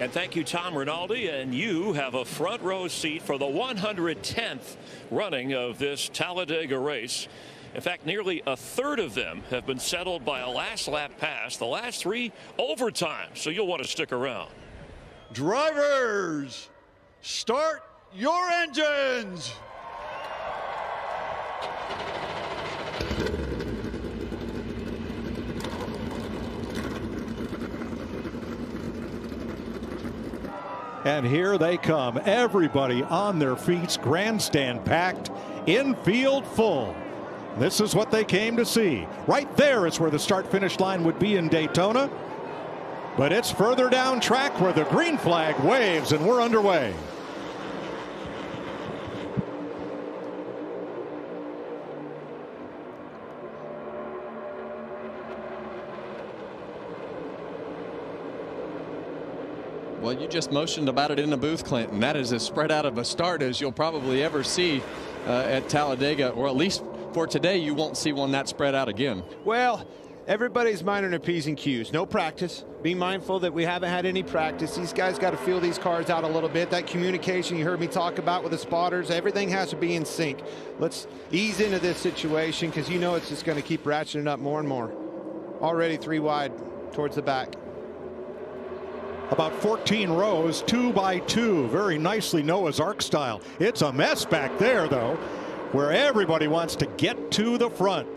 And thank you, Tom Rinaldi. And you have a front row seat for the 110th running of this Talladega race. In fact, nearly a third of them have been settled by a last lap pass, the last 3 overtime. So you'll want to stick around. Drivers, start your engines. And here they come. Everybody on their feet, grandstand packed, infield full. This is what they came to see. Right there is where the start-finish line would be in Daytona. But it's further down track where the green flag waves, and we're underway. Well, you just motioned about it in the booth, Clinton. That is as spread out of a start as you'll probably ever see at Talladega, or at least for today, you won't see one that spread out again. Well, everybody's minding their P's and Q's. No practice. Be mindful that we haven't had any practice. These guys got to feel these cars out a little bit. That communication you heard me talk about with the spotters, everything has to be in sync. Let's ease into this situation because you know it's just going to keep ratcheting up more and more. Already 3 wide towards the back. About 14 rows, 2 by 2, very nicely Noah's Ark style. It's a mess back there, though, where everybody wants to get to the front.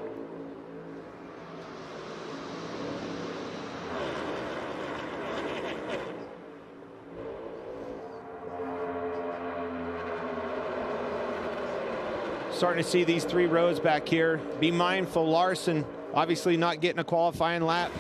Starting to see these 3 rows back here. Be mindful, Larson obviously not getting a qualifying lap.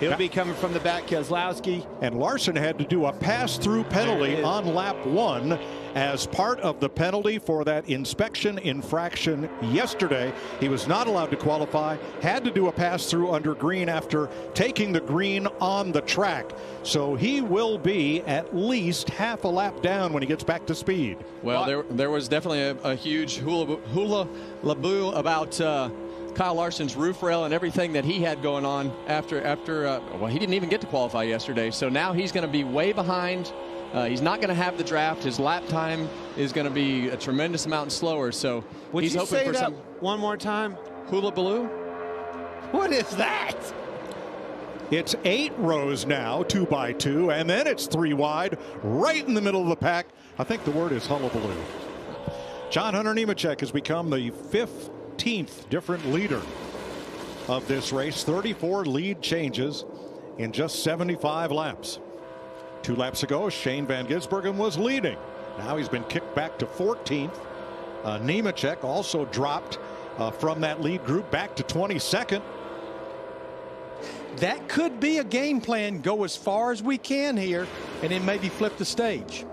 He'll be coming from the back, Keselowski. And Larson had to do a pass-through penalty on lap 1 as part of the penalty for that inspection infraction yesterday. He was not allowed to qualify, had to do a pass-through under green after taking the green on the track. So he will be at least half a lap down when he gets back to speed. Well, there was definitely a huge hula laboo about Kyle Larson's roof rail and everything that he had going on after well, he didn't even get to qualify yesterday. So now he's going to be way behind. He's not going to have the draft. His lap time is going to be a tremendous amount slower. So he's hoping for some. One more time? Hula baloo? What is that? It's 8 rows now, 2 by 2, and then it's 3 wide, right in the middle of the pack. I think the word is hullabaloo. John Hunter Nemechek has become the 15th different leader of this race. 34 lead changes in just 75 laps. 2 laps ago, Shane Van Gisbergen was leading. Now he's been kicked back to 14th. Nemechek also dropped from that lead group back to 22nd. That could be a game plan. Go as far as we can here and then maybe flip the stage.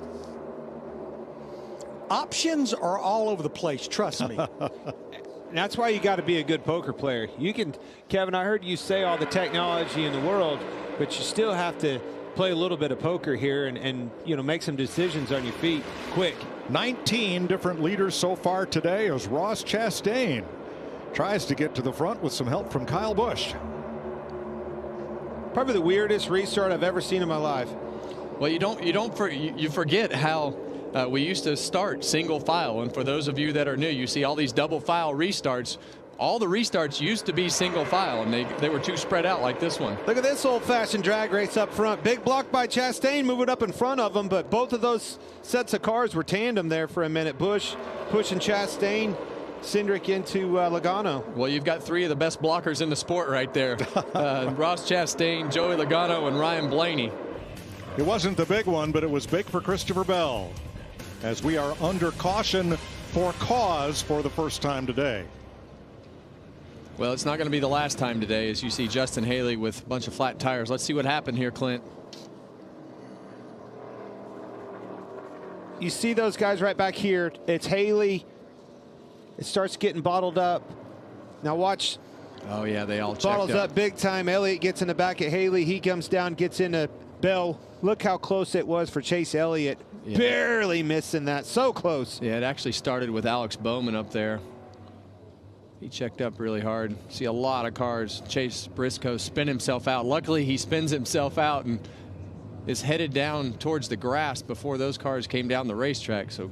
Options are all over the place, trust me. That's why you got to be a good poker player. You can, Kevin, I heard you say all the technology in the world, but you still have to play a little bit of poker here and you know, make some decisions on your feet quick. 19 different leaders so far today as Ross Chastain tries to get to the front with some help from Kyle Busch. Probably the weirdest restart I've ever seen in my life. Well, you forget how we used to start single file, and for those of you that are new, you see all these double file restarts. All the restarts used to be single file, and they were too spread out like this one. Look at this old-fashioned drag race up front. Big block by Chastain moving up in front of him, but both of those sets of cars were tandem there for a minute. Busch pushing Chastain, Cindric into Logano. Well, you've got 3 of the best blockers in the sport right there. Ross Chastain, Joey Logano, and Ryan Blaney. It wasn't the big one, but it was big for Christopher Bell, as we are under caution for cause for the first time today. Well, it's not going to be the last time today, as you see Justin Haley with a bunch of flat tires. Let's see what happened here, Clint. You see those guys right back here. It's Haley. It starts getting bottled up. Now watch. Oh, yeah, they all bottles up big time. Elliott gets in the back at Haley. He comes down, gets into Bell. Look how close it was for Chase Elliott. Yeah. Barely missing that. So close. Yeah, it actually started with Alex Bowman up there. He checked up really hard. See a lot of cars. Chase Briscoe spin himself out. Luckily, he spins himself out and is headed down towards the grass before those cars came down the racetrack. So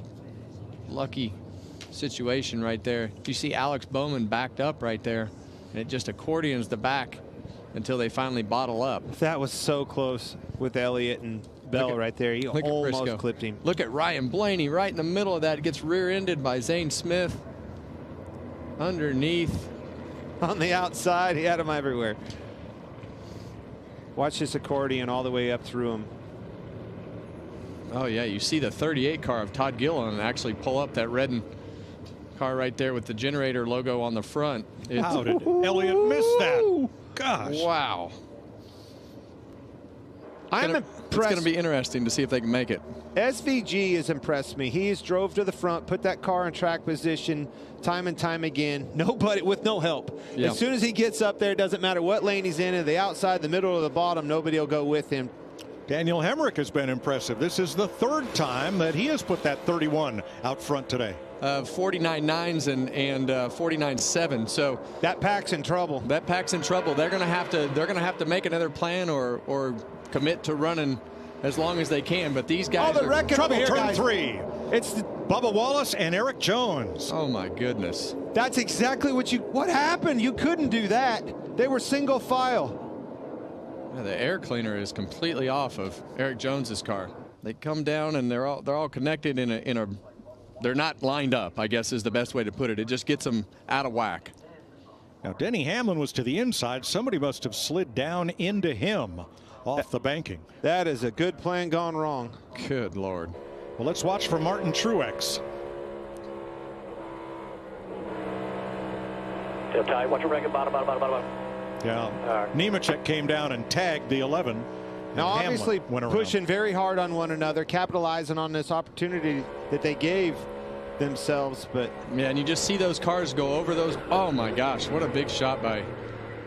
lucky situation right there. You see Alex Bowman backed up right there, and it just accordions the back until they finally bottle up. That was so close with Elliott and Bell right there. He almost clipped him. Look at Ryan Blaney right in the middle of that. Gets rear-ended by Zane Smith. Underneath. On the outside, he had him everywhere. Watch this accordion all the way up through him. Oh, yeah, you see the 38 car of Todd Gilliland actually pull up that red car right there with the generator logo on the front. How did Elliott miss that? Gosh. Wow. I'm impressed. It's going to be interesting to see if they can make it. SVG has impressed me. He's drove to the front, put that car in track position time and time again. Nobody with no help. Yeah. As soon as he gets up there, it doesn't matter what lane he's in, the outside, the middle, or the bottom, nobody will go with him. Daniel Hemrick has been impressive. This is the third time that he has put that 31 out front today. 49.9s and 49.7. So that pack's in trouble. That pack's in trouble. They're going to have to make another plan or commit to running as long as they can. But these guys are trouble. Here, turn guys. 3. It's Bubba Wallace and Eric Jones. Oh my goodness. That's exactly what happened. You couldn't do that. They were single file. Yeah, the air cleaner is completely off of Eric Jones's car. They come down and they're all connected in a they're not lined up, I guess is the best way to put it. It just gets them out of whack. Now Denny Hamlin was to the inside. Somebody must have slid down into him off the banking. That is a good plan gone wrong. Good Lord. Well, let's watch for Martin Truex. Tip tight. Watch your record. Bottom. Yeah. Nemechek came down and tagged the 11. Now, obviously, went pushing very hard on one another, capitalizing on this opportunity that they gave themselves. But yeah, and you just see those cars go over those. Oh my gosh, what a big shot by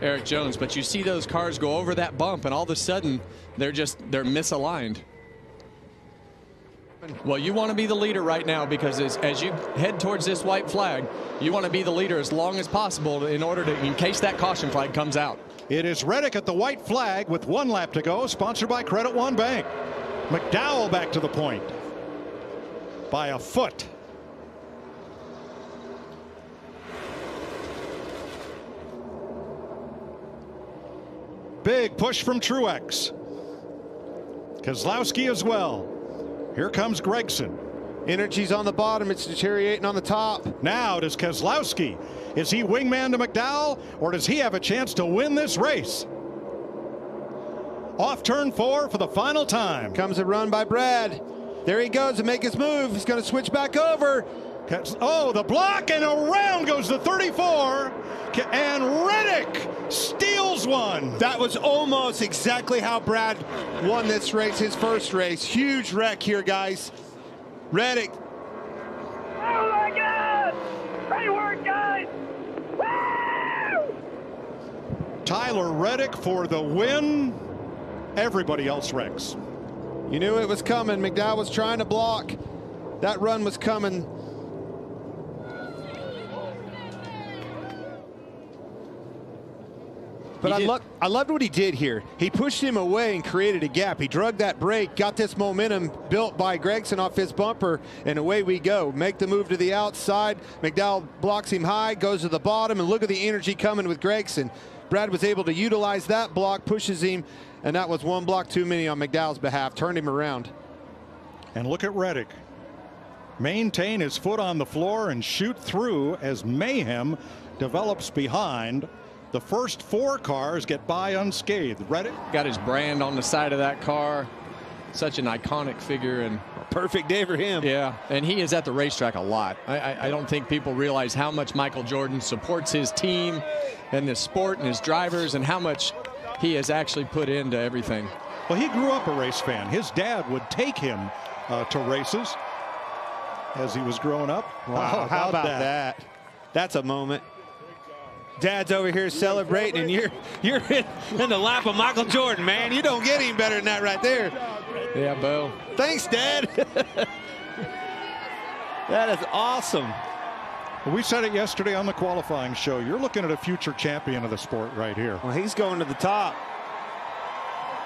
Eric Jones. But you see those cars go over that bump, and all of a sudden they're misaligned. Well, you want to be the leader right now, because as you head towards this white flag, you want to be the leader as long as possible in case that caution flag comes out. It is Reddick at the white flag with 1 lap to go, sponsored by Credit One Bank. McDowell back to the point by a foot. Big push from Truex. Keselowski as well. Here comes Gregson. Energy's on the bottom. It's deteriorating on the top. Now does Keselowski. Is he wingman to McDowell, or does he have a chance to win this race? Off turn 4 for the final time. Comes a run by Brad. There he goes to make his move. He's going to switch back over. Oh, the block, and around goes the 34. And Reddick steals one. That was almost exactly how Brad won this race, his first race. Huge wreck here, guys. Reddick. Oh my God! Great work, guys! Woo! Tyler Reddick for the win. Everybody else wrecks. You knew it was coming. McDowell was trying to block. That run was coming. But I loved what he did here. He pushed him away and created a gap. He drug that brake, got this momentum built by Gregson off his bumper, and away we go. Make the move to the outside. McDowell blocks him high, goes to the bottom, and look at the energy coming with Gregson. Brad was able to utilize that block, pushes him, and that was 1 block too many on McDowell's behalf. Turned him around. And look at Reddick. Maintain his foot on the floor and shoot through as mayhem develops behind. The first 4 cars get by unscathed. Reddick got his brand on the side of that car. Such an iconic figure, and perfect day for him. Yeah, and he is at the racetrack a lot. I don't think people realize how much Michael Jordan supports his team and this sport and his drivers, and how much he has actually put into everything. Well, he grew up a race fan. His dad would take him to races as he was growing up. Wow, how about that? That's a moment. Dad's over here celebrating, and you're in the lap of Michael Jordan, man. You don't get any better than that right there. Yeah, Bo. Thanks, Dad. That is awesome. Well, we said it yesterday on the qualifying show. You're looking at a future champion of the sport right here. Well, he's going to the top.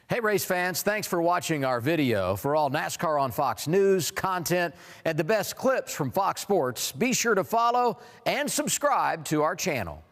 Hey, race fans, thanks for watching our video. For all NASCAR on Fox News, content, and the best clips from Fox Sports, be sure to follow and subscribe to our channel.